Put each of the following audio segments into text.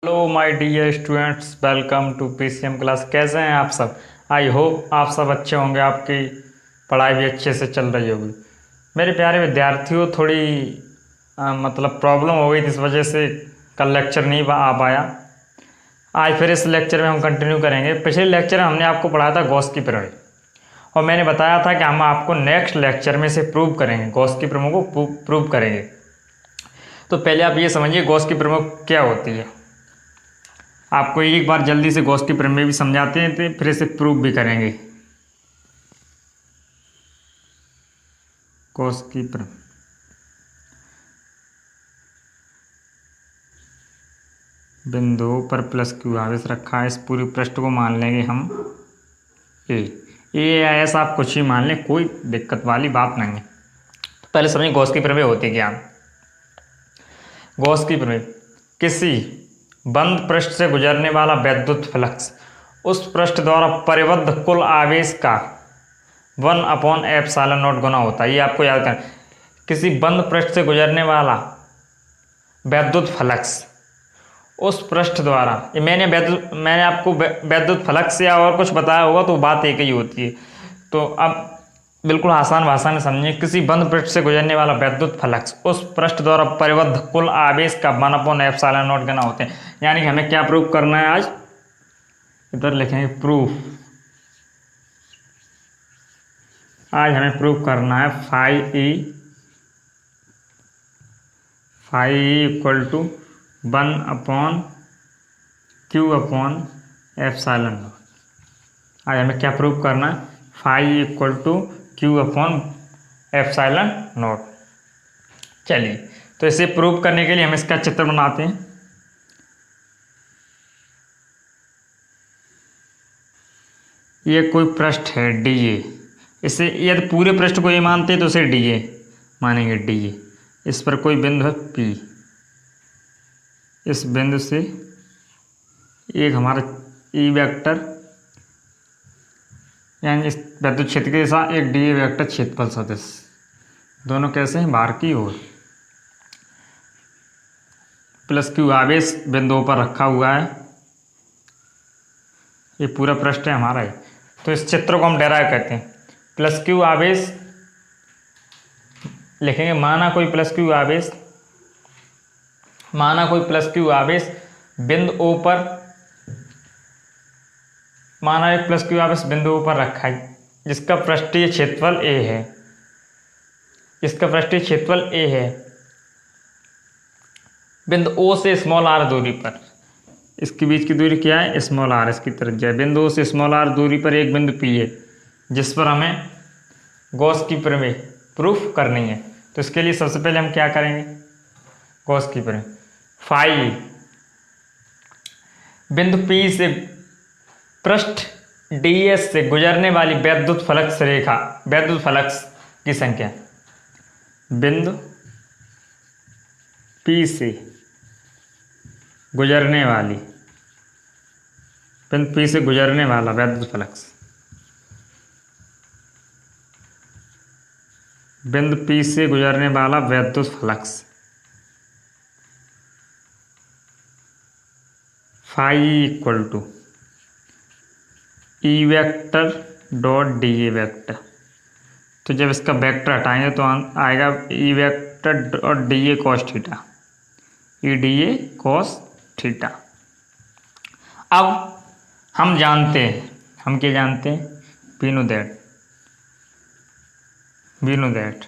Hello my dear students, welcome to PCM class. कैसे हैं आप सब? आई होप आप सब अच्छे होंगे, आपकी पढ़ाई भी अच्छे से चल रही होगी। मेरे प्यारे विद्यार्थियों, थोड़ी मतलब प्रॉब्लम हो गई थी, इस वजह से कल लेक्चर नहीं आ पाया। आज फिर इस लेक्चर में हम कंटिन्यू करेंगे। पिछले लेक्चर में हमने आपको पढ़ाया था गॉस की प्रमेय, और मैंने बताया था कि हम आपको नेक्स्ट लेक्चर में से प्रूव करेंगे, गॉस की प्रमेय को प्रूव करेंगे। तो पहले आप ये समझिए गॉस की प्रमेय क्या होती है। आपको एक बार जल्दी से गॉस की प्रमेय भी समझाते हैं, तो फिर इसे प्रूव भी करेंगे। गॉस की प्रमेय, बिंदु पर प्लस क्यू आवेश रखा है, इस पूरी पृष्ठ को मान लेंगे हम ए या एस, आप कुछ ही मान लें, कोई दिक्कत वाली बात नहीं है। तो पहले समझिए गॉस की प्रमेय होती है क्या। गॉस की प्रमेय, किसी बंद पृष्ठ से गुजरने वाला वैद्युत फ्लक्स उस पृष्ठ द्वारा परिबद्ध कुल आवेश का 1/ε0 गुना होता है। ये आपको याद करना। किसी बंद पृष्ठ से गुजरने वाला वैद्युत फ्लक्स उस पृष्ठ द्वारा, ये मैंने आपको वैद्युत फ्लक्स या और कुछ बताया होगा तो बात एक ही होती है। तो अब बिल्कुल आसान भाषा में समझिए, किसी बंद पृष्ठ से गुजरने वाला वैद्युत फ्लक्स उस पृष्ठ द्वारा परिबद्ध कुल आवेश का 1/ε0 गुना होते हैं। यानी कि हमें क्या प्रूव करना है आज, इधर लिखेंगे प्रूफ। आज हमें प्रूव करना है फाई इक्वल टू 1/Q/ε0। आज हमें क्या प्रूव करना है, फाई इक्वल टू Q/ε0। चलिए, तो इसे प्रूव करने के लिए हम इसका चित्र बनाते हैं। ये कोई पृष्ठ है DA, इसे यदि पूरे पृष्ठ को ये मानते हैं तो इसे DA मानेंगे, DA। इस पर कोई बिंदु है P, इस बिंदु से एक हमारा E वेक्टर, यानी इस वैद्युत क्षेत्र के साथ एक DA वेक्टर क्षेत्रफल सदिश, दोनों कैसे हैं, बाहर की ओर। प्लस क्यू आवेश बिंदुओं पर रखा हुआ है। ये पूरा पृष्ठ है हमारा है। तो इस चित्र को हम डेराइव कहते हैं। प्लस क्यू आवेश लिखेंगे, माना कोई प्लस क्यू आवेश बिंदु O पर, माना एक प्लस क्यू आवेश बिंदु O पर रखा है, जिसका पृष्ठीय क्षेत्रफल A है। बिंदु O से स्मॉल r दूरी पर, इसके बीच की दूरी क्या है, स्मॉल r, इसकी तरफ जाए। बिंदु O से स्मॉल r दूरी पर एक बिंदु P है, जिस पर हमें गॉस की प्रमेय प्रूफ करनी है। तो इसके लिए सबसे पहले हम क्या करेंगे, गॉस की प्रमेय, फाई बिंदु P से पृष्ठ DS से गुजरने वाली वैद्युत फ्लक्स की संख्या, बिंदु P से गुजरने वाला वैद्युत फ्लक्स, बिंदु P से गुजरने वाला वैद्युत flux, phi equal to E vector dot DA vector. तो जब इसका वेक्टर हटाएंगे तो आएगा E vector dot DA cos theta, EDA cos theta. अब हम जानते हैं, हम क्या जानते हैं, वी नो दैट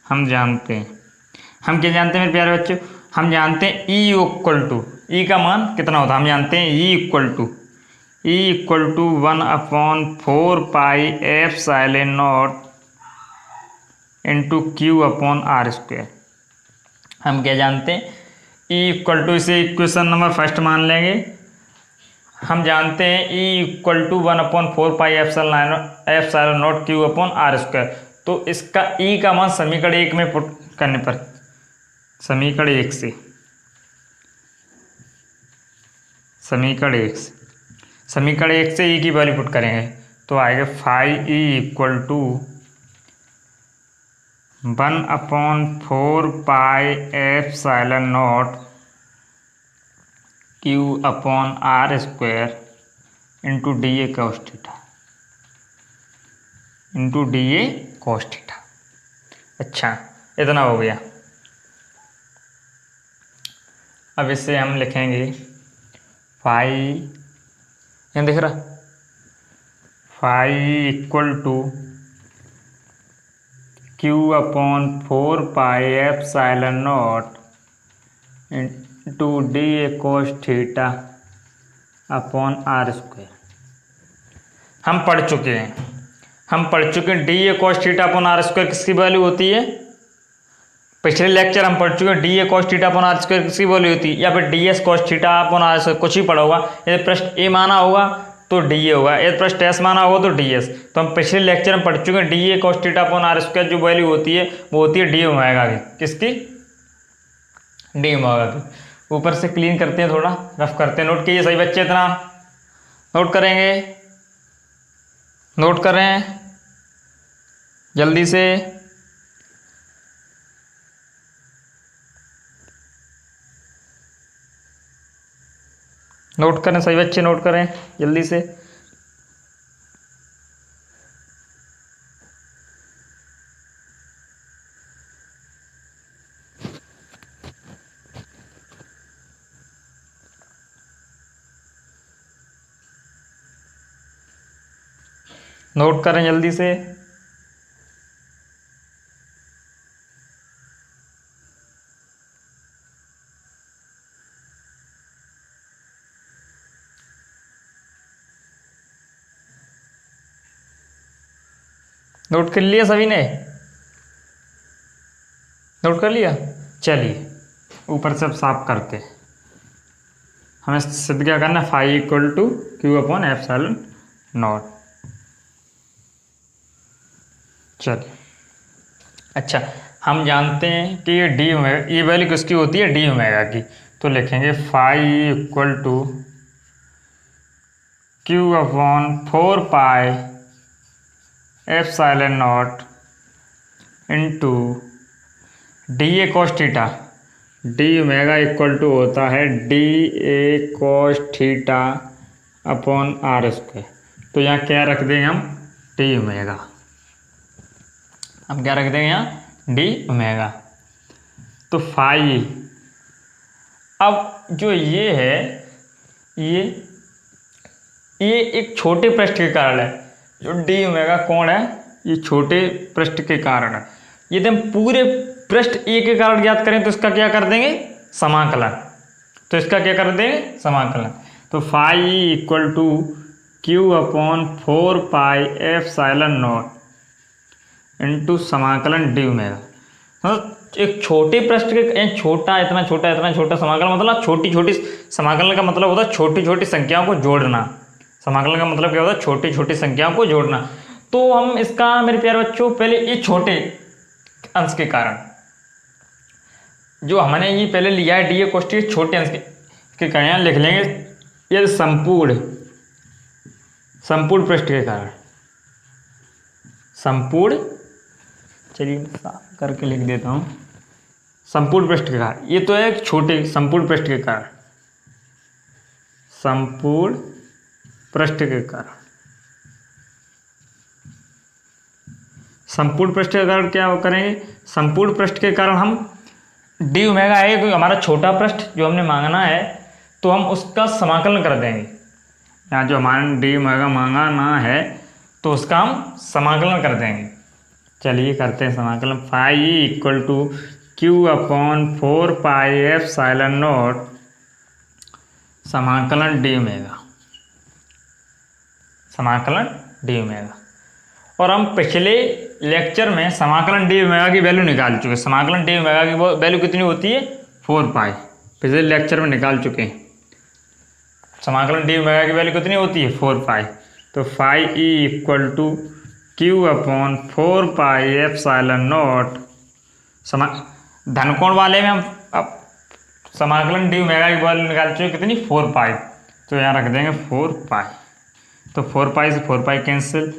हम जानते हैं, हम क्या जानते हैं मेरे प्यारे बच्चों, हम जानते हैं E इक्वल टू, E का मान कितना होता है, हम जानते हैं E equal to 1/4πε0 into Q/r²। हम क्या जानते हैं, E इक्वल टू, इसे इक्वेशन नंबर फर्स्ट मान लेंगे। हम जानते हैं E इक्वल टू 1/4πε0 Q/r²। तो इसका E का मान समीकरण 1 में पुट करने पर, समीकरण 1 से E की वैल्यू पुट करेंगे तो आएगा phi E equal to 1/4πε0 q upon are square into D A cos theta into D A cos theta. अच्छा, इतना हो गया। अब इससे हम लिखेंगे फाई, यहाँ दिख रहा, phi equal to Q upon 4 pi epsilon naught into D A cos theta upon are square. हम पढ़ चुके हैं D A cos theta upon are square किसकी वैल्यू होती है। पिछले लेक्चर हम पढ़ चुके हैं D A cos theta upon are square किसकी वैल्यू होती है, या फिर D S cos theta upon are square, कुछ ही पढ़ा होगा। यदि पृष्ठ ए माना होगा तो डी ए होगा, यदि पृष्ठ एस माना होगा तो डी एस। तो हम पिछले लेक्चर में पढ़ चुके हैं D A cos theta upon are square जो वैल्यू होती है वो होती है डी ओमेगा की, किसकी, डी ओमेगा की। ऊपर से क्लीन करते हैं, थोड़ा रफ करते हैं, नोट कीजिए सही बच्चे, इतना नोट करेंगे, नोट करें जल्दी से। नोट करें सही बच्चे, नोट करें जल्दी से। नोट करें जल्दी से। नोट कर लिया सभी ने, नोट कर लिया। चलिए ऊपर से अब साफ करते हैं। हमें सिद्ध क्या करना है, phi equal to Q upon epsilon naught. चलिए, अच्छा हम जानते हैं कि ये डी ओमेगा, ये वैल्यू किसकी होती है, डी ओमेगा की। तो लिखेंगे phi equal to Q upon 4 pi epsilon naught into D A cos theta. D omega equal to होता है D A cos theta upon are square. तो यहाँ क्या रख देंगे हम, डी ओमेगा। हम क्या रख देंगे यहाँ, डी ओमेगा। तो फाई, अब जो ये है ये एक छोटे पृष्ठ के कारण है, जो डी ओमेगा कोण है ये छोटे पृष्ठ के कारण है। यदि हम पूरे पृष्ठ ए के कारण ज्ञात करें तो इसका क्या कर देंगे, समाकलन। तो इसका क्या कर देंगे, समाकलन। तो phi equal to Q upon 4 pi epsilon naught into समाकलन डी ओमेगा। मतलब एक छोटे पृष्ठ के छोटा इतना छोटा समाकलन, मतलब छोटी छोटी, समाकलन का मतलब होता है छोटी छोटी संख्याओं को जोड़ना। समाकलन का मतलब क्या होता है, छोटी छोटी संख्याओं को जोड़ना। तो हम इसका मेरे प्यारे बच्चों पहले ये छोटे अंश के कारण, जो हमने ये पहले लिया है डी ए कोष्टी छोटे अंश के कारण लिख लेंगे, ये संपूर्ण पृष्ठ के कारण, संपूर्ण, चलिए साफ करके लिख देता हूँ, संपूर्ण पृष्ठ के कारण। ये तो है एक छोटे संपूर्ण पृष्ठ के कारण, संपूर्ण पृष्ठ के कारण। संपूर्ण पृष्ठ के कारण क्या करेंगे, संपूर्ण पृष्ठ के कारण हम डी ओमेगा है कोई हमारा छोटा पृष्ठ जो हमने मांगना है, तो हम उसका समाकलन कर देंगे। यहाँ जो हमारा डी ओमेगा मांगना है तो उसका हम समाकलन कर देंगे। चलिए करते हैं समाकलन। Phi equal to Q upon 4 pi epsilon naught समाकलन डी ओमेगा, समाकलन डी ओमेगा। और हम पिछले लेक्चर में समाकलन डी ओमेगा की वैल्यू निकाल चुके। समाकलन डी ओमेगा की वैल्यू कितनी होती है, 4 पाई, पिछले लेक्चर में निकाल चुके हैं। समाकलन डी ओमेगा की वैल्यू कितनी होती है, 4 पाई। तो phi E equal to Q upon 4 pi epsilon naught, धनकोण वाले में हम अब समाकलन डी ओमेगा की वैल्यू निकाल चुके कितनी, 4 पाई। तो यहाँ रख देंगे 4 पाई। तो 4 पाई से 4 pi cancel,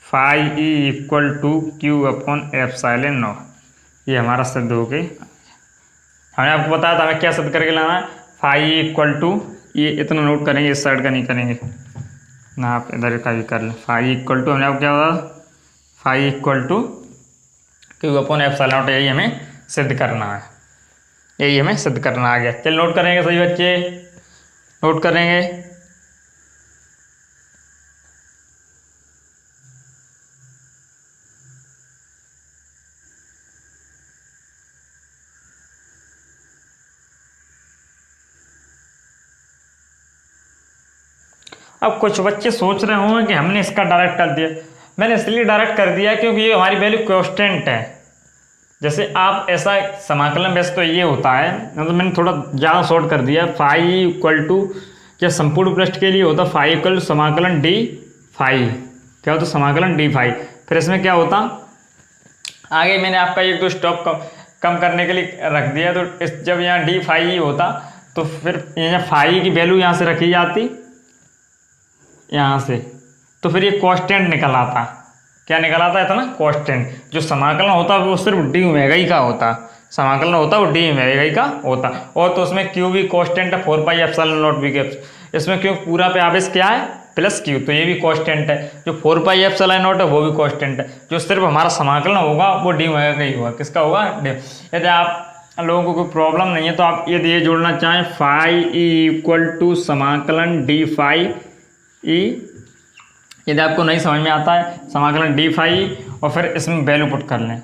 phi E equal to Q upon epsilon naught. ये हमारा सिद्ध हो गई। हमने आपको बताया था हमें क्या सिद्ध करके लाना है, फाई इक्वल टू, ये इतना नोट करेंगे, इस साइड का नहीं करेंगे ना, आप इधर का भी कर लें। फाई इक्वल टू हमने आपको क्या होगा, phi equal to Q upon epsilon naught, यही हमें सिद्ध करना है, यही हमें सिद्ध करना आ गया। चल नोट करेंगे सभी बच्चे, नोट करेंगे। अब कुछ बच्चे सोच रहे होंगे कि हमने इसका डायरेक्ट कर दिया। मैंने इसलिए डायरेक्ट कर दिया क्योंकि ये हमारी वैल्यू कांस्टेंट है। जैसे आप ऐसा समाकलन वैसे तो ये होता है, मतलब मैंने थोड़ा ज़्यादा शॉर्ट कर दिया। फाई इक्वल टू, जब संपूर्ण पृष्ठ के लिए होता फाई इक्वल टू समाकलन डी फाई, क्या होता समाकलन डी फाई। फिर इसमें क्या होता, आगे मैंने आपका एक दो स्टॉप कम करने के लिए रख दिया। तो इस जब यहाँ डी फाई होता तो फिर यहाँ फाई की वैल्यू यहाँ से रखी जाती, यहाँ से, तो फिर ये कांस्टेंट निकल आता। क्या निकल आता है, था ना कांस्टेंट। जो समाकलन होता है वो सिर्फ डी ओमेगा ही का होता, समाकलन होता है वो डी ओमेगा ही का होता। और तो उसमें क्यू भी कांस्टेंट है, 4 पाई एप्सिलॉन नॉट भी के। इसमें क्यों पूरा पे आवेश क्या है, प्लस क्यू, तो ये भी कांस्टेंट है। जो 4 पाई एप्सिलॉन नॉट है वो भी कांस्टेंट है। जो सिर्फ हमारा समाकलन होगा वो डी ओमेगा का ही होगा। किसका होगा, डी। यदि आप लोगों को कोई प्रॉब्लम नहीं है तो आप यदि ये जोड़ना चाहें, फाई इक्वल टू समाकलन डी फाई ई, यदि आपको नहीं समझ में आता है समाकलन डी फाई, और फिर इसमें वैल्यू पुट कर लें।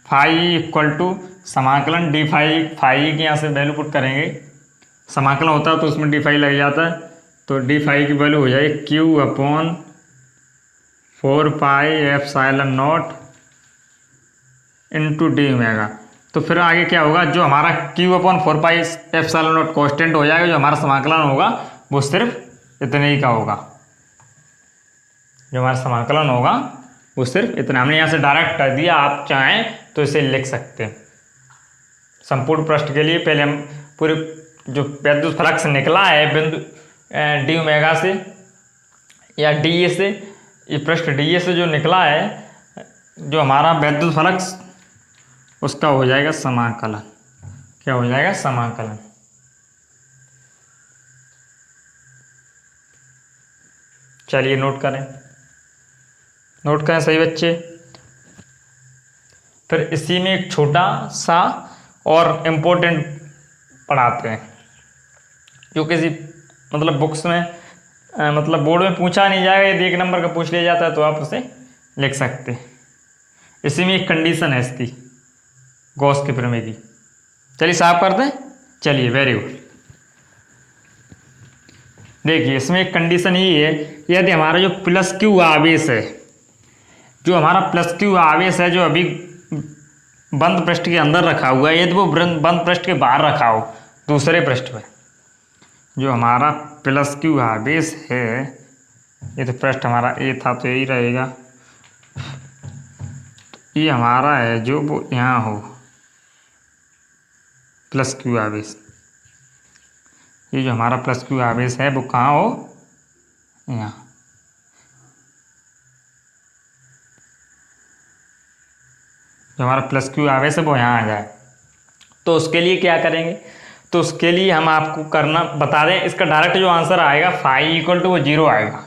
फाई इक्वल टू समाकलन डी फाई, फाई के यहाँ से वैल्यू पुट करेंगे, समाकलन होता है तो उसमें डी फाई लग जाता है। तो डी फाई की वैल्यू हो जाएगी Q upon 4 pi epsilon naught into D omega. तो फिर आगे क्या होगा, जो हमारा Q upon 4 pi epsilon not constant हो जाएगा, जो हमारा समाकलन होगा वो सिर्फ इतने ही का होगा। जो हमारा समाकलन होगा वो सिर्फ इतना, हमने यहाँ से डायरेक्ट कर दिया। आप चाहें तो इसे लिख सकते हैं। संपूर्ण पृष्ठ के लिए पहले हम पूरे जो विद्युत फ्लक्स निकला है बिंदु डी ओमेगा से या डी ए से, ये पृष्ठ डी ए से जो निकला है, जो हमारा विद्युत फ्लक्स, उसका हो जाएगा समाकलन। क्या हो जाएगा, समाकलन। चलिए नोट करें, नोट करें सही बच्चे। फिर इसी में एक छोटा सा और इम्पोर्टेंट पढ़ाते हैं, जो किसी मतलब बुक्स में मतलब बोर्ड में पूछा नहीं जाएगा। यदि 1 नंबर का पूछ लिया जाता है तो आप उसे लिख सकते हैं। इसी में एक कंडीशन है इसकी, गॉस के प्रमेय की। चलिए साफ कर दें। चलिए, वेरी गुड। देखिए इसमें एक कंडीशन ये है, यदि हमारा जो प्लस क्यू आवेश है, जो हमारा प्लस क्यू आवेश है, जो अभी बंद पृष्ठ के अंदर रखा हुआ है, यदि वो बंद पृष्ठ के बाहर रखा हो दूसरे पृष्ठ पे, जो हमारा प्लस क्यू आवेश है, ये तो पृष्ठ हमारा ए था तो यही रहेगा, ये हमारा है जो वो यहाँ हो प्लस क्यू आवेश, ये जो हमारा प्लस क्यू आवेश है वो कहाँ हो, यहाँ। जो हमारा प्लस क्यू आवेश है वो यहाँ आ जाए। तो उसके लिए क्या करेंगे, तो उसके लिए हम आपको करना बता दें। इसका डायरेक्ट जो आंसर आएगा फाई इक्वल टू वो 0 आएगा,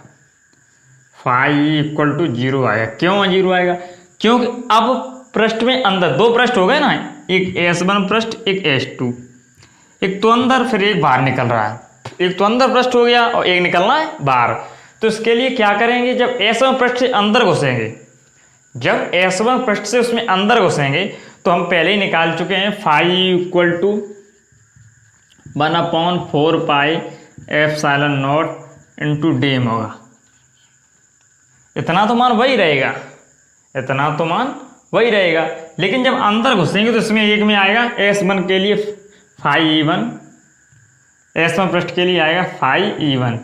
फाई इक्वल टू 0 आएगा। क्यों 0 आएगा, क्योंकि अब पृष्ठ में अंदर 2 पृष्ठ हो गए ना, एक S1 पृष्ठ, एक S2, एक तो अंदर फिर एक बाहर निकल रहा है। एक तो अंदर पृष्ठ हो गया और एक निकलना है बाहर। तो इसके लिए क्या करेंगे, जब S1 पृष्ठ से अंदर घुसेंगे, जब S1 पृष्ठ से उसमें अंदर घुसेंगे, तो हम पहले ही निकाल चुके हैं phi equal to 1/4 pi epsilon naught into D होगा। इतना तो मान वही रहेगा, इतना तो मान वही रहेगा। लेकिन जब अंदर घुसेंगे तो इसमें एक में आएगा S1 के लिए फाई E1, S1 पृष्ठ के लिए आएगा फाई E1।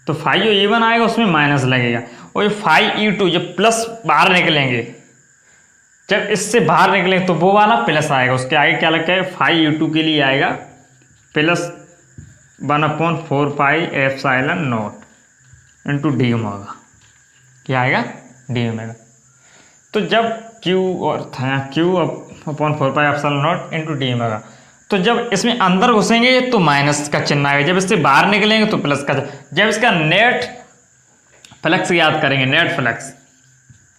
तो फाई जो E1 आएगा उसमें माइनस लगेगा, और फाई E2 जब प्लस बाहर निकलेंगे, जब इससे बाहर निकलेंगे तो वो वाला प्लस आएगा। उसके आगे क्या लगता है, फाई E2 के लिए आएगा plus 1/4 pi epsilon naught into D होगा। क्या आएगा, डी ओमेगा। तो जब Q और था Q/4 पाई epsilon naught into D omega, तो जब इसमें अंदर घुसेंगे तो माइनस का चिन्ह आएगा, जब इससे बाहर निकलेंगे तो प्लस का। जब इसका नेट फ्लक्स याद करेंगे, net flux,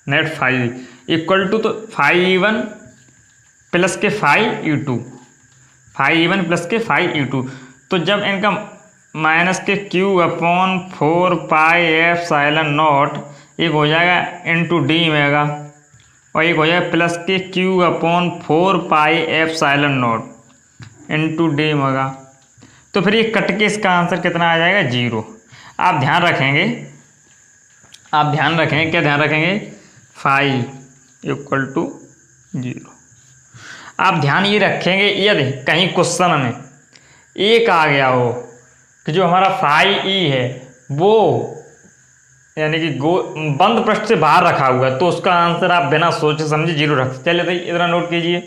net five equal to, तो φ1 प्लस के φ(u2), φ1 प्लस के φ(u2), तो जब इनका माइनस के Q/4 πε0 एक हो जाएगा इंटू डी मेगा, और एक हो जाएगा प्लस के Q/4 πε0 इंटू डी मेगा। तो फिर ये कट के इसका आंसर कितना आ जाएगा? 0। आप ध्यान रखेंगे, क्या ध्यान रखेंगे? φ = 0। आप ध्यान ये रखेंगे, यदि कहीं क्वेश्चन में एक आ गया हो कि जो हमारा φe है वो यानी कि बंद पृष्ठ से बाहर रखा हुआ है, तो उसका आंसर आप बिना सोचे समझे 0 रख सकते। चलिए तो इतना नोट कीजिए,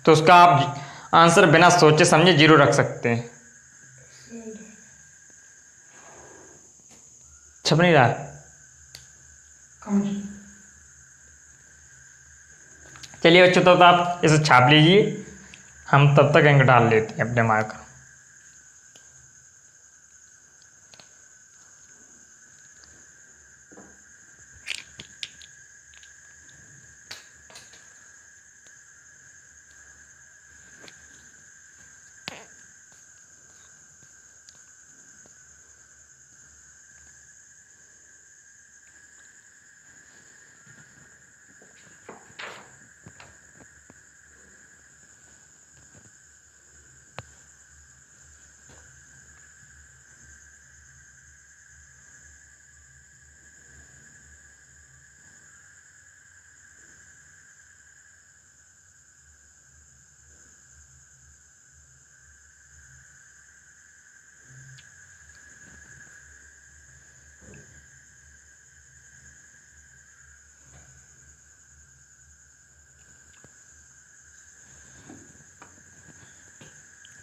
तो उसका आप आंसर बिना सोचे समझे 0 रख सकते हैं। छप नहीं रहा? चलिए बच्चों, तो आप इसे छाप लीजिए, हम तब तक अंक डाल लेते हैं अपने मार्क।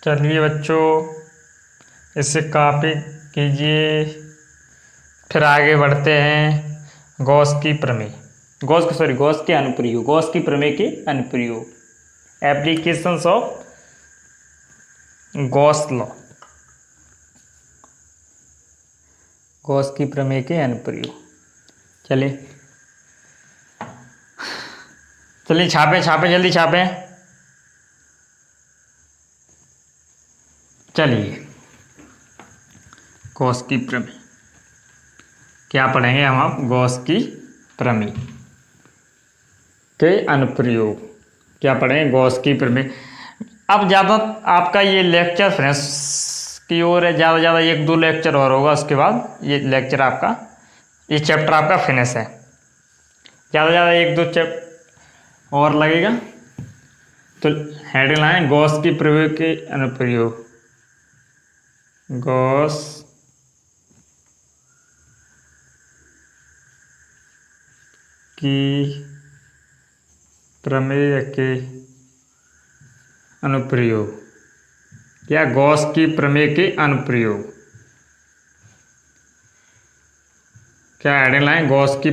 चलिए बच्चों, इसे कॉपी कीजिए। फिर आगे बढ़ते हैं गॉस की प्रमेय, गॉस के अनुप्रयोग, गॉस की प्रमेय के अनुप्रयोग, applications of Gauss law, Gauss की प्रमेय के अनुप्रयोग। चलिए छापें जल्दी छापें। चलिए, गॉस की प्रमेय क्या पढ़ेंगे हम? आप गॉस की प्रमेय के अनुप्रयोग क्या पढ़ेंगे? गॉस की प्रमेय। अब ज़्यादा आपका ये लेक्चर फ्रेंड्स की ओर है, ज़्यादा 1-2 लेक्चर और होगा, उसके बाद ये लेक्चर आपका, ये चैप्टर आपका फिनिश है। ज़्यादा 1-2 चैप्टर और लगेगा। तो हेडलाइन गॉस की प्रमेय के अनुप्रयोग, गॉस की प्रमेय के अनुप्रयोग, या गॉस की प्रमेय के अनुप्रयोग। क्या हेडिंग? गॉस की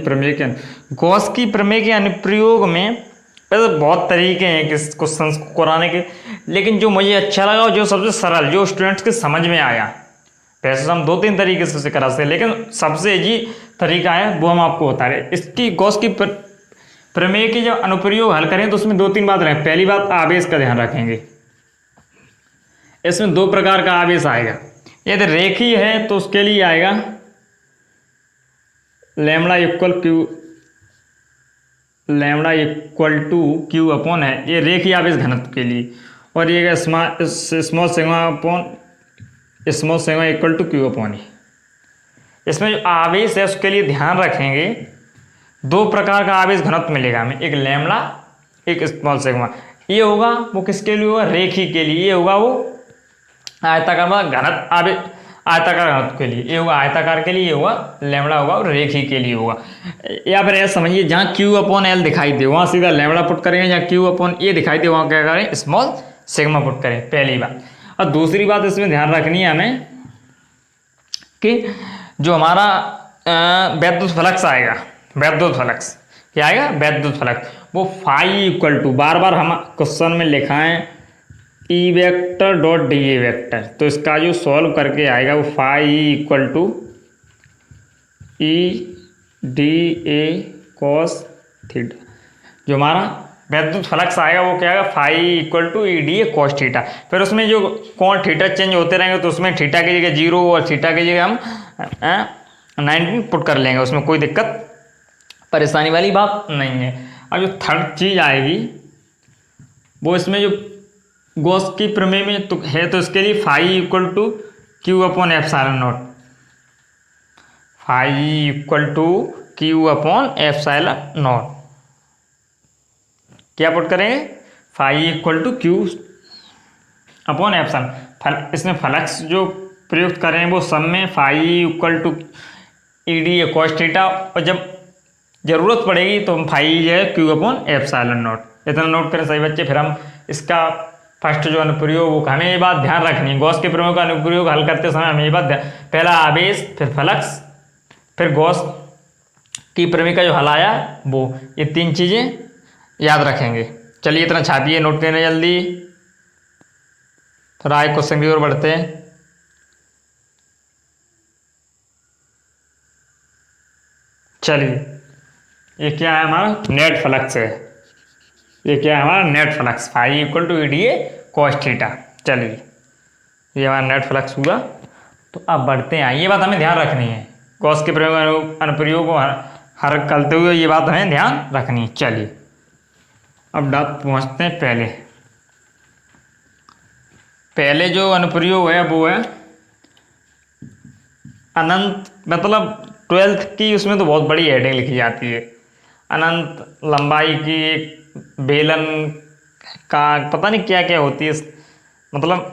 प्रमेय के अनुप्रयोग में वैसे बहुत तरीके हैं किस क्वेश्चन को कराने के, लेकिन जो मुझे अच्छा लगा और जो सबसे सरल, जो स्टूडेंट्स के समझ में आया, वैसे हम 2-3 तरीके से करा सकते हैं, लेकिन सबसे इजी तरीका है वो हम आपको बता रहे हैं। इसकी गॉस की प्रमेय के जब अनुप्रयोग हल करें तो उसमें 2-3 बात रखें। पहली बात, आवेश का ध्यान रखेंगे। इसमें 2 प्रकार का आवेश आएगा। यदि रेखीय है तो उसके लिए आएगा lambda equal to Q upon है, ये रेखीय आवेश घनत्व के लिए, और ये small sigma equal to Q upon है। इसमें जो आवेश है उसके लिए ध्यान रखेंगे 2 प्रकार का आवेश घनत्व मिलेगा हमें, एक लैम्बडा, एक स्मॉल सिग्मा। ये होगा वो किसके लिए होगा? रेखीय के लिए। ये होगा वो आयताकार घनत्व आवेश, आयताकार घनत्व के लिए। ये होगा आयताकार के लिए, ये होगा लैम्बडा होगा, और रेखीय के लिए होगा। या फिर ऐसा समझिए, जहाँ Q अपॉन L दिखाई दे वहाँ सीधा लैम्बडा पुट करेंगे, जहाँ Q अपॉन A दिखाई दे वहाँ क्या करें? स्मॉल सिग्मा पुट करें, पहली बात। और दूसरी बात इसमें ध्यान रखनी है हमें कि जो हमारा वैद्युत फ्लक्स आएगा, क्या आएगा? वैद्युत फ्लक्स, वो φ = बार बार हम क्वेश्चन में लिखाएं E vector dot d a vector, तो इसका जो सॉल्व करके आएगा वो phi equal to E D A cos theta. जो हमारा वैद्युत फ्लक्स आएगा वो क्या आएगा, phi equal to E D A cos theta. फिर उसमें जो कोण थीटा चेंज होते रहेंगे तो उसमें थीटा की जगह 0 और थीटा की जगह हम 19 पुट कर लेंगे, उसमें कोई दिक्कत परेशानी वाली बात नहीं है। अब जो थर्ड चीज आएगी वो इसमें जो गॉस की प्रमेय में तो है, तो इसके लिए phi equal to Q upon epsilon naught, phi equal to Q upon epsilon naught. क्या पुट करेंगे, phi equal to Q upon epsilon. इसमें फ्लक्स जो प्रयुक्त करें वो सब में phi equal to E D A cos theta, और जब जरूरत पड़ेगी तो हम फाई जो है क्यू अपॉन एप्सिलॉन नॉट। इतना नोट करें सही बच्चे। फिर हम इसका फर्स्ट जो अनुप्रयोग वो हमें ये बात ध्यान रखनी है, गॉस के प्रमेय का अनुप्रयोग हल करते समय हमें ये बात पहला आवेश, फिर फ्लक्स, फिर गॉस की प्रमेय का जो हल आया वो, ये 3 चीजें याद रखेंगे। चलिए इतना छापिए, नोट करें जल्दी। थोड़ा आगे क्वेश्चन की ओर बढ़ते हैं। चलिए ये क्या है, हमारा नेट फ्लक्स है। ये क्या है हमारा net flux, phi equal to E D A cos theta. चलिए ये हमारा नेट फ्लक्स हुआ। तो अब बढ़ते हैं, ये बात हमें ध्यान रखनी है, गॉस के प्रयोग अनुप्रयोग को हर करते हुए ये बात हमें ध्यान रखनी है। चलिए अब पहुँचते हैं पहले जो अनुप्रयोग है वो है अनंत, मतलब 12th की उसमें तो बहुत बड़ी हेडिंग लिखी जाती है, अनंत लंबाई की एक बेलन का पता नहीं क्या क्या होती है, मतलब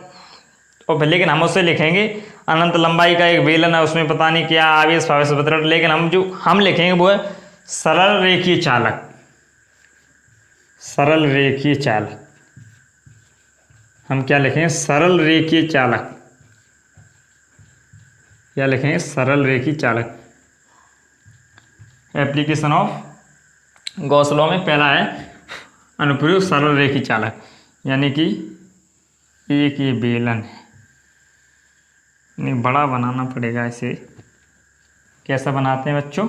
और लेकिन हम उससे लिखेंगे अनंत लंबाई का एक बेलन है, उसमें पता नहीं क्या आवेश फावेश वितरण, लेकिन हम लिखेंगे वो है सरल रेखीय चालक, सरल रेखीय चालक। हम क्या लिखेंगे, सरल रेखीय चालक, क्या लिखेंगे, सरल रेखीय चालक। एप्लीकेशन ऑफ गॉस लॉ में पहला है अनुप्रयोग सरल रेखीय चालक, यानी कि एक ये बेलन है, नहीं बड़ा बनाना पड़ेगा इसे। कैसा बनाते हैं बच्चों,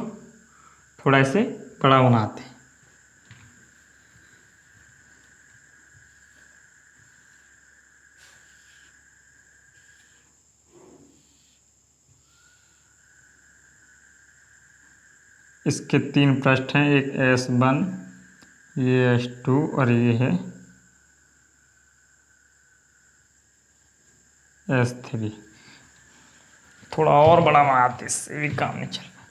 थोड़ा इसे बड़ा बनाते हैं। इसके 3 पृष्ठ हैं, एक S1, ये S2 और ये है S3। थोड़ा और बड़ा बनाते, इससे भी काम नहीं चल रहा।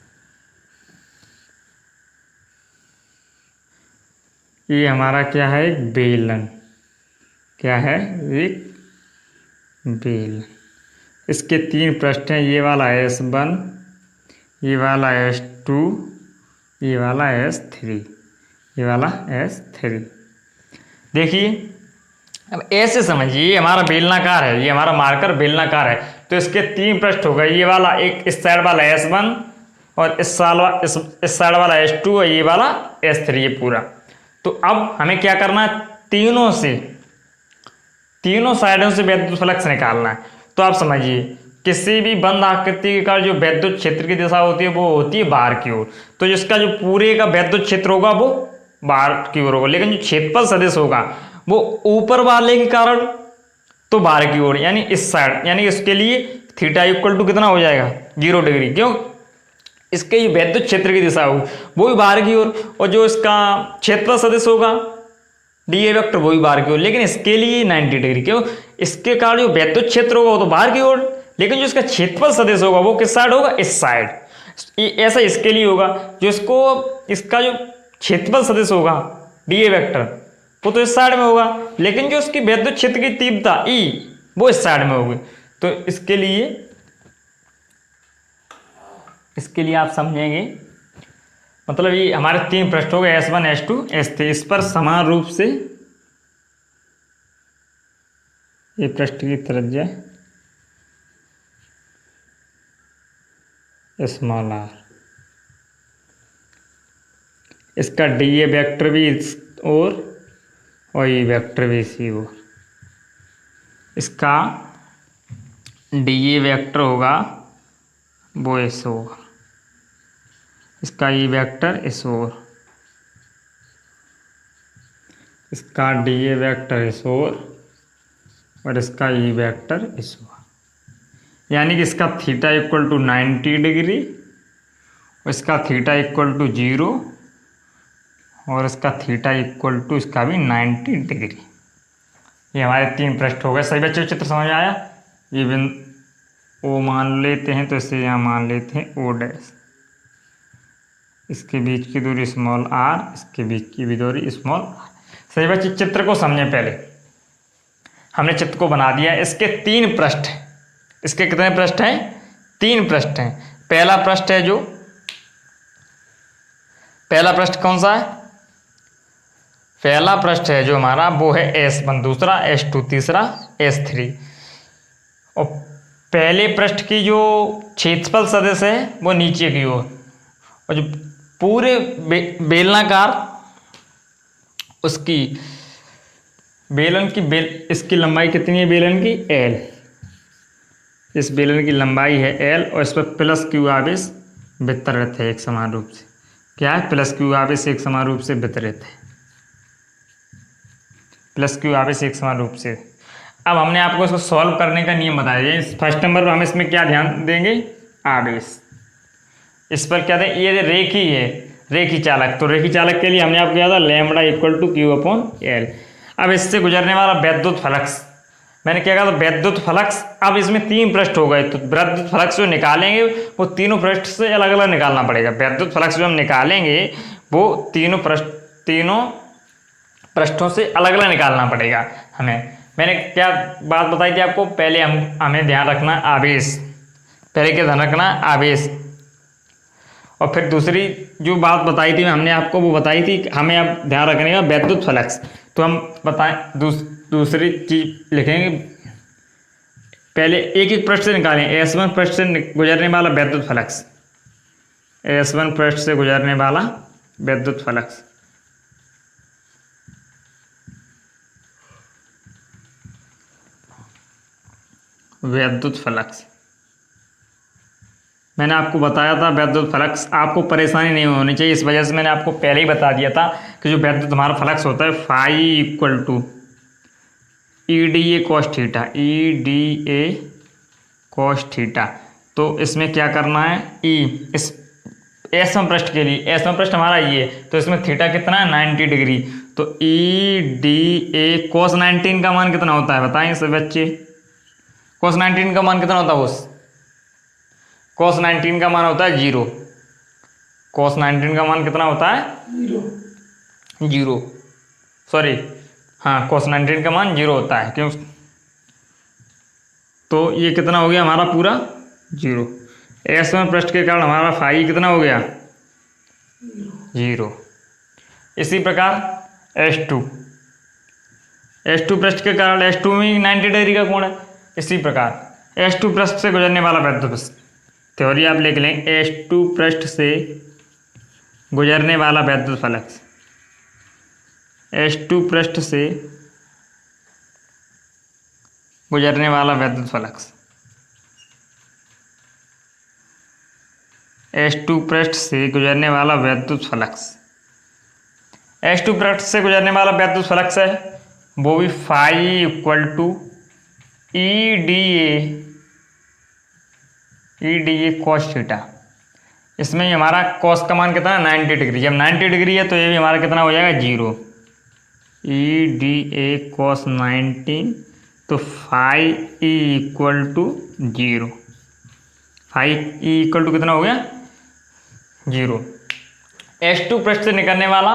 ये हमारा क्या है, एक बेलन, क्या है, एक बेलन। इसके 3 पृष्ठ हैं, ये वाला S1, ये वाला S2, ये वाला S3, ये वाला S3। देखिए अब ऐसे समझिए, ये हमारा बेलनाकार है, ये हमारा मार्कर बेलनाकार है, तो इसके 3 पृष्ठ हो गए। ये वाला एक इस साइड वाला S1 और इस साइड वाला S2 और ये वाला S3, ये पूरा। तो अब हमें क्या करना है, तीनों साइडों से वैद्युत फ्लक्स निकालना है। तो आप समझिए किसी भी बंद आकृति का जो वैद्युत क्षेत्र की दिशा होती है वो होती है बाहर की ओर, तो जिसका जो पूरे का वैद्युत क्षेत्र होगा वो बाहर की ओर होगा, लेकिन जो क्षेत्रफल सदिश होगा वो ऊपर वाले के कारण तो बाहर की ओर, यानी इस साइड, यानी इसके लिए थीटा इक्वल टू कितना हो जाएगा, 0 डिग्री। क्यों, इसके जो वैद्युत क्षेत्र की दिशा होगी वो भी बाहर की ओर, और जो इसका क्षेत्रफल सदिश होगा डी ए वेक्टर वो भी बाहर की ओर, लेकिन इसके लिए 90 डिग्री। क्यों, इसके कारण जो वैद्युत क्षेत्र होगा वो तो बाहर की ओर, लेकिन जो इसका क्षेत्रफल सदिश होगा वो किस साइड होगा, इस साइड। ऐसा इसके लिए होगा, जो इसका जो क्षेत्रफल सदिश होगा डी ए वेक्टर वो तो इस साइड में होगा, लेकिन जो उसकी वैद्युत क्षेत्र की तीव्रता ई वो इस साइड में होगी। तो इसके लिए आप समझेंगे, मतलब ये हमारे 3 पृष्ठ हो गए, S1, S2, S3। इस पर समान रूप से ये पृष्ठ की त्रिज्या स्मॉल r, इसका डी ए वेक्टर भी इस और ये वेक्टर भी इसी ओर। इसका डी ए वेक्टर होगा वो ऐसे होगा, इसका ई वेक्टर इस ओर, इसका डी ए वेक्टर इस ओर और इसका ई वेक्टर इस ओर, यानी कि इसका थीटा इक्वल टू 90 डिग्री, इसका थीटा इक्वल टू 0 और इसका थीटा इक्वल टू इसका भी 90 डिग्री। ये हमारे 3 पृष्ठ हो गए। सही बच्चों, चित्र समझ में आया? ये बिंदु ओ मान लेते हैं तो इसे यहाँ मान लेते हैं ओ डैश, इसके बीच की दूरी स्मॉल आर, इसके बीच की भी दूरी स्मॉल आर। सही बच्चे, चित्र को समझें। पहले हमने चित्र को बना दिया। इसके 3 पृष्ठ हैं। इसके कितने पृष्ठ हैं? 3 पृष्ठ हैं। पहला पृष्ठ है जो, पहला पृष्ठ कौन सा है? पहला पृष्ठ है जो हमारा वो है S1, दूसरा S2, तीसरा S3। और पहले पृष्ठ की जो क्षेत्रफल सदिश है वो नीचे की ओर, और जो पूरे बेलनाकार उसकी बेलन की इसकी लंबाई कितनी है? बेलन की L, इस बेलन की लंबाई है L और इस पर प्लस क्यू आवेश वितरित है एक समान रूप से। क्या है? प्लस क्यू आवेश एक समान रूप से वितरित है, प्लस क्यू आवेश एक समान रूप से। अब हमने आपको इसको सॉल्व करने का नियम बताया। फर्स्ट नंबर पर हम इसमें क्या ध्यान देंगे? आवेश। इस पर क्या दें? ये रेखी है, रेखी चालक। तो रेखी चालक के लिए हमने आपको किया था lambda equal to Q upon L. अब इससे गुजरने वाला वैद्युत फ्लक्स, मैंने क्या कहा था? वैद्युत फ्लक्स। अब इसमें 3 पृष्ठ हो गए, तो वैद्युत फ्लक्स जो निकालेंगे वो तीनों पृष्ठ से अलग अलग निकालना पड़ेगा। वैद्युत फ्लक्स जो हम निकालेंगे वो तीनों पृष्ठों से अलग अलग निकालना पड़ेगा हमें। मैंने क्या बात बताई थी आपको? पहले हमें ध्यान रखना आवेश, पहले क्या ध्यान रखना? आवेश। और फिर दूसरी जो बात बताई थी हमने आपको, वो बताई थी हमें अब ध्यान रखने का वैद्युत फ्लक्स। तो हम बताएं दूसरी चीज लिखेंगे। पहले एक एक पृष्ठ से निकालें। S1 पृष्ठ से गुजरने वाला वैद्युत फ्लक्स, S1 पृष्ठ से गुजरने वाला वैद्युत फ्लक्स, वैद्युत फ्लक्स। मैंने आपको बताया था वैद्युत फ्लक्स, आपको परेशानी नहीं होनी चाहिए, इस वजह से मैंने आपको पहले ही बता दिया था कि जो वैद्युत हमारा फ्लक्स होता है phi equal to E D A cos theta, E D A cos theta. तो इसमें क्या करना है? इस S1 पृष्ठ के लिए, S1 पृष्ठ हमारा ये, तो इसमें थीटा कितना है? 90 डिग्री। तो ई डी ए कॉस 19 का मान कितना होता है? बताएं सब बच्चे, कॉस 19 का मान कितना होता है? उस कॉस 19 का मान होता है 0। कॉस 19 का मान कितना होता है? 0। सॉरी, हाँ, कॉस 19 का मान 0 होता है। क्यों? तो ये कितना हो गया हमारा? पूरा 0। S1 पृष्ठ के कारण हमारा फाई कितना हो गया? 0। इसी प्रकार S2 पृष्ठ के कारण S2 में 90 डिग्री का कोण है। इसी प्रकार S2 पृष्ठ से गुजरने वाला वैद्युत, थ्योरी आप लिख लें, S2 पृष्ठ से गुजरने वाला वैद्युत फ्लक्स, S2 पृष्ठ से गुजरने वाला वैद्युत फ्लक्स, S2 पृष्ठ से गुजरने वाला वैद्युत फ्लक्स, S2 पृष्ठ से गुजरने वाला वैद्युत फ्लक्स है वो भी phi equal to E D A cos theta. इसमें हमारा कॉस का मान कितना है? 90 डिग्री। जब 90 डिग्री है तो ये भी हमारा कितना हो जाएगा? 0। ई डी ए कॉस 90, तो phi E equal to 0। Phi E equal to कितना हो गया? 0। S2 पृष्ठ से निकलने वाला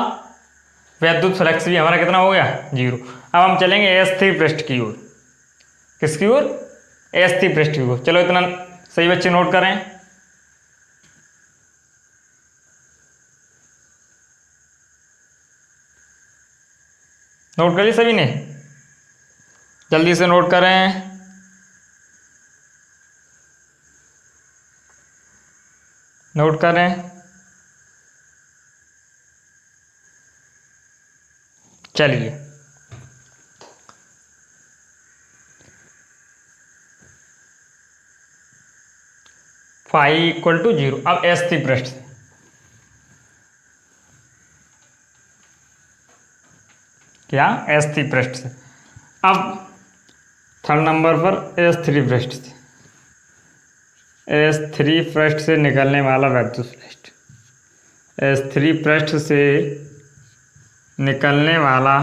वैद्युत फ्लक्स भी हमारा कितना हो गया? 0। अब हम चलेंगे S3 पृष्ठ की ओर। किसकी ओर? S3 पृष्ठ की ओर। चलो इतना सही बच्चे नोट करें। नोट करिए सभी ने, जल्दी से नोट करें। नोट करें। चलिए, फाई इक्वल टू 0। अब S3 पृष्ठ से क्या, S3 पृष्ठ से। अब थर्ड नंबर पर S3 पृष्ठ से, S3 पृष्ठ से निकलने वाला वैद्युत फ्लक्स, S3 पृष्ठ से निकलने वाला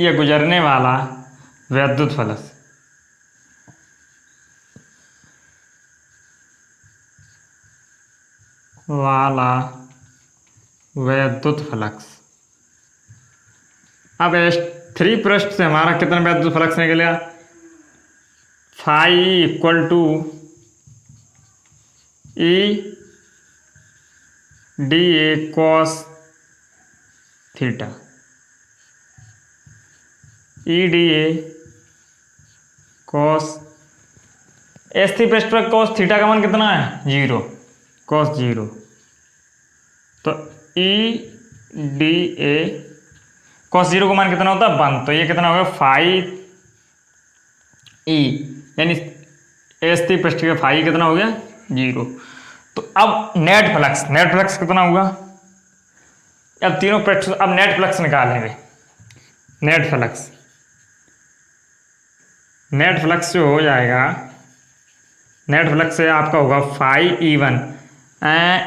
या गुजरने वाला वैद्युत फ्लक्स अब S3 पृष्ठ से हमारा कितना वैद्युत फ्लक्स निकलेगा, phi equal to E D A cos theta, E D A cos, S3 पृष्ठ पर कॉस थीटा का मान कितना है, 0, कॉस 0, तो ई डी ए कॉस 0 का मान कितना होता है 1, तो ये कितना होगा फाई ई, यानी S3 पृष्ठ का फाई कितना हो गया 0। तो अब नेट फ्लक्स कितना होगा, अब तीनों पृष्ठ, अब नेट फ्लक्स निकालेंगे। नेट फ्लक्स जो हो जाएगा, नेट फ्लक्स से आपका होगा फाई E1,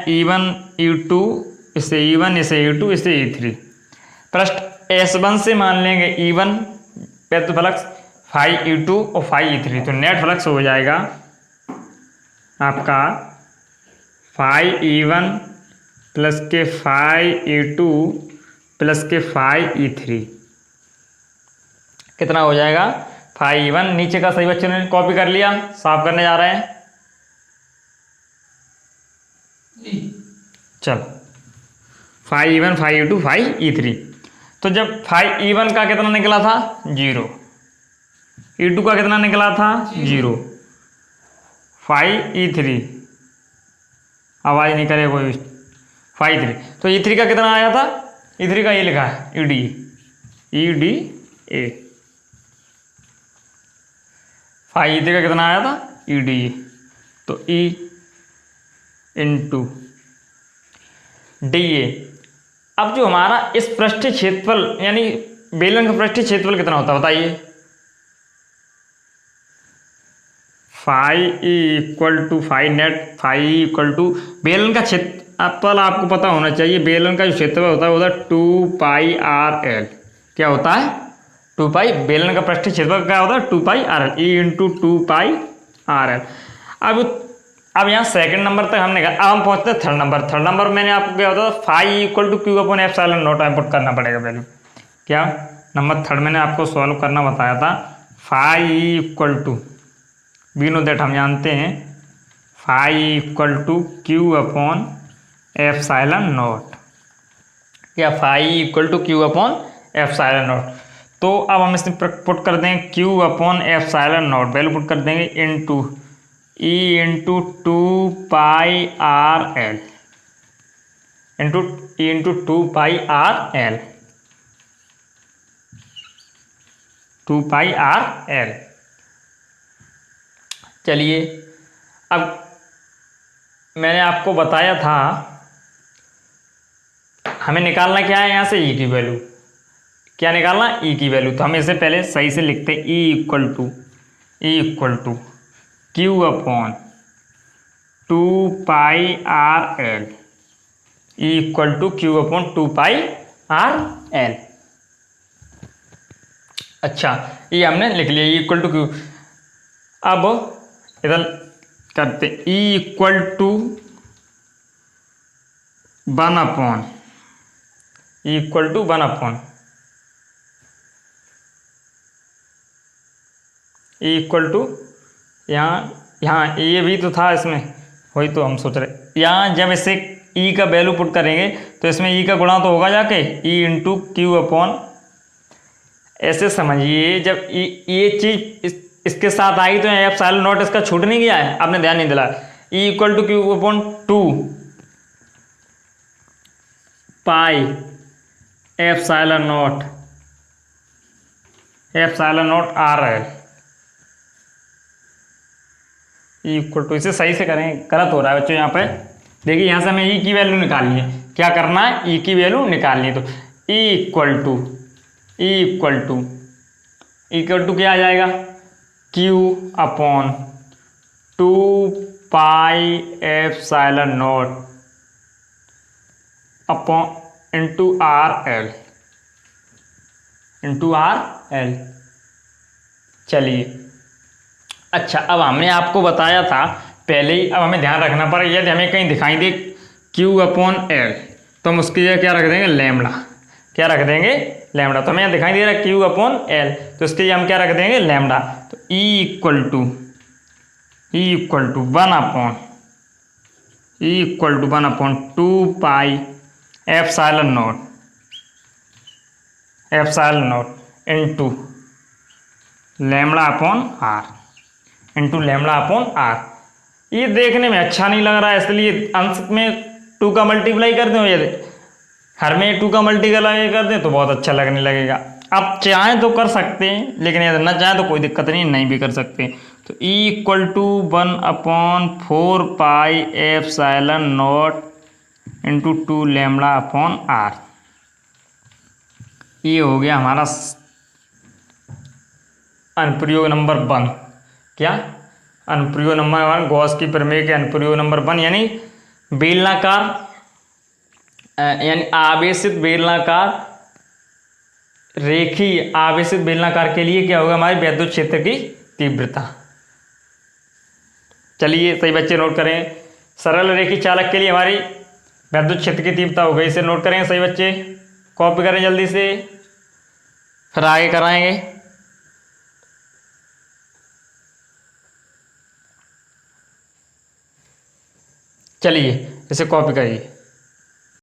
E1 E2, इसे E1 इसे E2 इसे E3, पृष्ठ S1 से मान लेंगे E1 वैद्युत फ्लक्स, फाई E2 और फाई E3, तो नेट फ्लक्स हो जाएगा आपका फाई E1 प्लस के फाई E2 प्लस के फाई E3, कितना हो जाएगा फाई E1। नीचे का सही बच्चों ने कॉपी कर लिया, साफ करने जा रहे हैं, चलो phi E1 phi E2 phi E3। तो जब फाई E1 का कितना निकला था 0, E2 का कितना निकला था 0, फाई E3 आवाज नहीं करे कोई, फाई 3, तो E3 का कितना आया था, E3 का ये लिखा है E D A, phi E3 का कितना आया था ई डी ए, तो E इंटू डी ए। अब जो हमारा इस पृष्ठीय क्षेत्रफल यानी बेलन का पृष्ठीय क्षेत्रफल कितना होता है बताइए, phi equal to phi net, phi equal to बेलन का क्षेत्रफल आपको पता होना चाहिए, बेलन का जो क्षेत्रफल होता है वो होता है 2 पाई आर एल, क्या होता है 2 पाई, बेलन का पृष्ठीय क्षेत्रफल क्या होता है 2 pi are L, E into 2 pi R L. अब यहाँ सेकंड नंबर तक हमने कहा, अब हम पहुँचते हैं थर्ड नंबर मैंने आपको क्या होता था phi equal to Q upon epsilon naught input करना पड़ेगा वैल्यू, क्या नंबर थर्ड मैंने आपको सॉल्व करना बताया था, phi equal to we know that हम जानते हैं phi equal to Q upon epsilon naught, क्या phi equal to Q upon epsilon naught. तो अब हम इसमें पुट कर देंगे q upon epsilon naught, value put कर देंगे into e into 2 pi are l into 2 pi are l, 2 pi are l. चलिए अब मैंने आपको बताया था हमें निकालना क्या है, यहाँ से ई की वैल्यू, क्या निकालना ई की वैल्यू, तो हम इसे पहले सही से लिखते हैं E equal to Q upon 2 pi are L, E equal to Q upon 2 pi are L. अच्छा ये हमने लिख लिया ई इक्वल टू क्यू। अब इधर करते E equal to 1 upon E equal to 1 upon E equal to, यहाँ ये भी तो था इसमें, वही तो हम सोच रहे, यहाँ जब इसे ई का वैल्यू पुट करेंगे तो इसमें ई का गुणा तो होगा जाके ई इंटू क्यू अपॉन, ऐसे समझिए जब ये चीज़ इसके साथ आई तो एप्सिलॉन नॉट इसका छूट नहीं गया है, आपने ध्यान नहीं दिला, E equal to Q upon 2 pi epsilon naught R L, E equal to, इसे सही से करें, गलत हो रहा है बच्चों यहाँ पे। देखिए यहाँ से हमें ई की वैल्यू निकालनी है, क्या करना है, ई की वैल्यू निकालनी है। तो ई इक्वल टू क्या आ जाएगा, Q upon 2 pi epsilon not upon into are l. चलिए अच्छा, अब हमने आपको बताया था पहले ही, अब हमें ध्यान रखना पड़ेगा यदि हमें कहीं दिखाई दे Q अपॉन एल तो हम उसकी जगह क्या रख देंगे, लैम्बडा। क्या रख देंगे, लैम्बडा। तो हमें यहाँ दिखाई दे रहा है Q अपॉन एल, तो इसके लिए हम क्या रख देंगे, लैम्बडा। तो E equal to 1 upon 2 pi epsilon naught into lambda upon R. ये देखने में अच्छा नहीं लग रहा है, इसलिए अंश में 2 का मल्टीप्लाई कर दें, यदि हर में 2 का मल्टीप्लाई कर दें तो बहुत अच्छा लगने लगेगा। आप चाहें तो कर सकते हैं, लेकिन यदि ना चाहें तो कोई दिक्कत नहीं भी कर सकते। तो E equal to 1 upon 4 pi epsilon naught into 2 lambda upon R. ये हो गया हमारा अनुप्रयोग नंबर 1। क्या, अनुप्रयोग नंबर 1, गॉस की प्रमेय के अनुप्रयोग नंबर 1, यानी बेलनाकार यानी आवेशित बेलनाकार के लिए क्या होगा, हमारे विद्युत क्षेत्र की तीव्रता। चलिए सही बच्चे नोट करें, सरल रेखी चालक के लिए हमारी विद्युत क्षेत्र की तीव्रता हो गई, इसे नोट करेंगे सही बच्चे, कॉपी करें जल्दी से, फिर आगे कराएंगे। चलिए इसे कॉपी करिए।